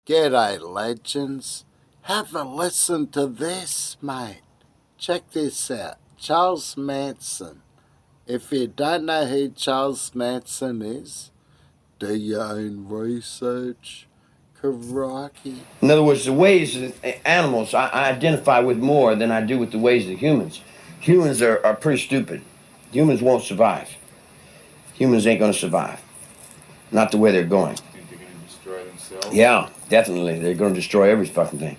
G'day, legends. Have a listen to this, mate. Check this out. Charles Manson. If you don't know who Charles Manson is, do your own research. Karaki. In other words, the ways of animals I identify with more than I do with the ways of humans. Humans are pretty stupid. Humans won't survive. Humans ain't going to survive. Not the way they're going. You think they're going to destroy themselves? Yeah, definitely. They're going to destroy every fucking thing.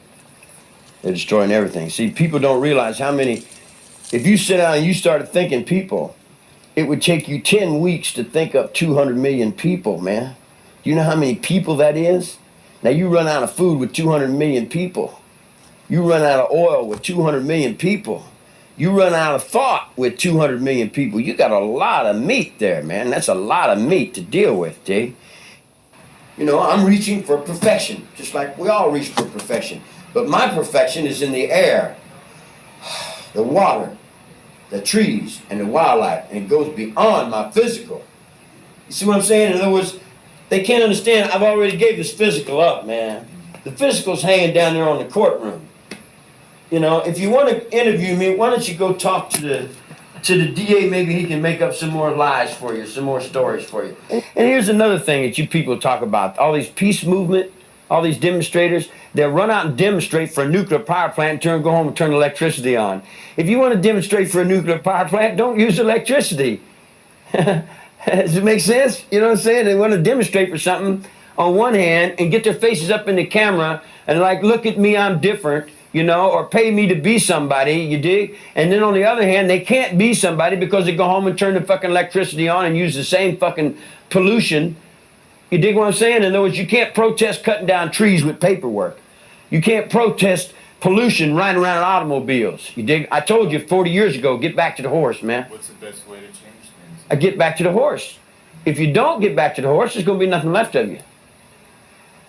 They're destroying everything. See, people don't realize how many... If you sit down and you started thinking people, it would take you 10 weeks to think up 200 million people, man. Do you know how many people that is? Now, you run out of food with 200 million people. You run out of oil with 200 million people. You run out of thought with 200 million people. You got a lot of meat there, man. That's a lot of meat to deal with, Dave. You know, I'm reaching for perfection, just like we all reach for perfection. But my perfection is in the air, the water, the trees, and the wildlife, and it goes beyond my physical. You see what I'm saying? In other words, they can't understand. I've already gave this physical up, man. The physical's hanging down there on the courtroom. You know, if you want to interview me, why don't you go talk to the DA? Maybe he can make up some more lies for you, some more stories for you. And here's another thing that you people talk about. All these peace movement, all these demonstrators, they'll run out and demonstrate for a nuclear power plant and go home and turn electricity on. If you want to demonstrate for a nuclear power plant, don't use electricity. Does it make sense? You know what I'm saying? They want to demonstrate for something on one hand and get their faces up in the camera and like, look at me, I'm different, you know, or pay me to be somebody, you dig? And then on the other hand, they can't be somebody because they go home and turn the fucking electricity on and use the same fucking pollution. You dig what I'm saying? In other words, you can't protest cutting down trees with paperwork. You can't protest pollution riding around in automobiles. You dig? I told you 40 years ago, get back to the horse, man. What's the best way to change things? I get back to the horse. If you don't get back to the horse, there's going to be nothing left of you.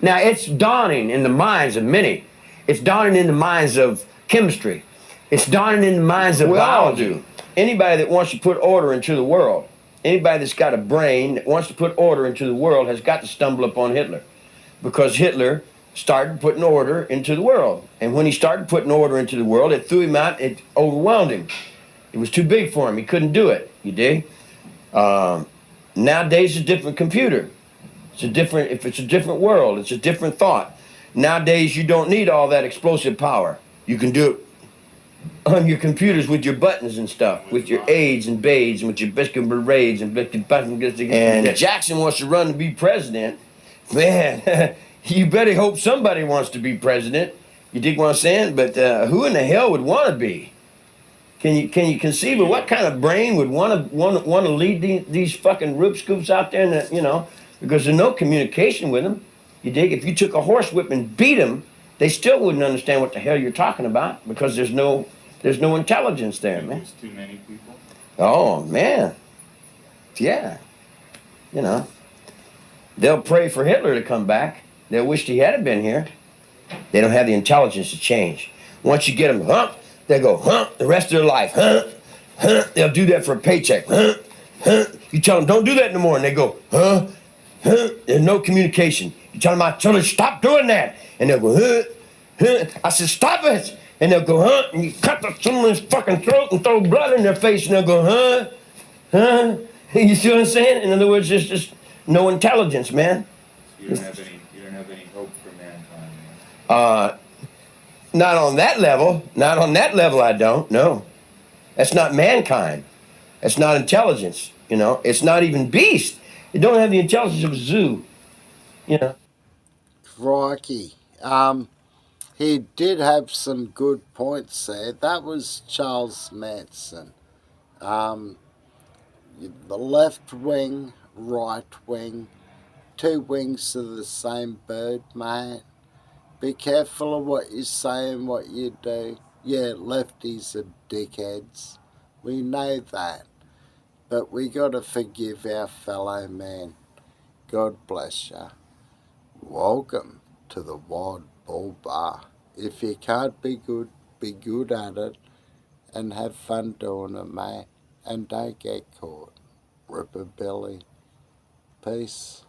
Now, it's dawning in the minds of many. It's dawning in the minds of chemistry. It's dawning in the minds of biology. Anybody that wants to put order into the world, anybody that's got a brain that wants to put order into the world has got to stumble upon Hitler. Because Hitler started putting order into the world. And when he started putting order into the world, it threw him out, it overwhelmed him. It was too big for him. He couldn't do it. You dig? Nowadays, it's a different computer. It's a different, if it's a different world, it's a different thought. Nowadays, you don't need all that explosive power. You can do it on your computers with your buttons and stuff, with your aids and baids, and with your biscuit berets and and Jackson wants to run to be president. Man, you better hope somebody wants to be president. You dig what I'm saying? But who in the hell would want to be? Can you conceive of what kind of brain would want to lead these fucking Rube Scoops out there? And you know, because there's no communication with them. You dig? If you took a horsewhip and beat them, they still wouldn't understand what the hell you're talking about because there's no intelligence there, man. There's too many people. Oh man, yeah. You know, they'll pray for Hitler to come back. They'll wish he hadn't been here. They don't have the intelligence to change. Once you get them, they go, the rest of their life, They'll do that for a paycheck, You tell them, don't do that no more, and they go, There's no communication. You tell them, I tell them, stop doing that, and they'll go, I said, stop it, and they'll go, and you cut someone's fucking throat and throw blood in their face, and they'll go, You see what I'm saying? In other words, there's just no intelligence, man. You don't have any hope for mankind, man. Not on that level. Not on that level, I don't. No. That's not mankind. That's not intelligence, you know. It's not even beast. It don't have the intelligence of a zoo, you know. Crikey. He did have some good points there. That was Charles Manson. The left wing, right wing, two wings of the same bird, mate. Be careful of what you say and what you do. Yeah, lefties are dickheads. We know that. But we got to forgive our fellow man. God bless you. Welcome to the Wild Bull Bar. If you can't be good at it and have fun doing it, mate. And don't get caught. Ripper Billy. Peace.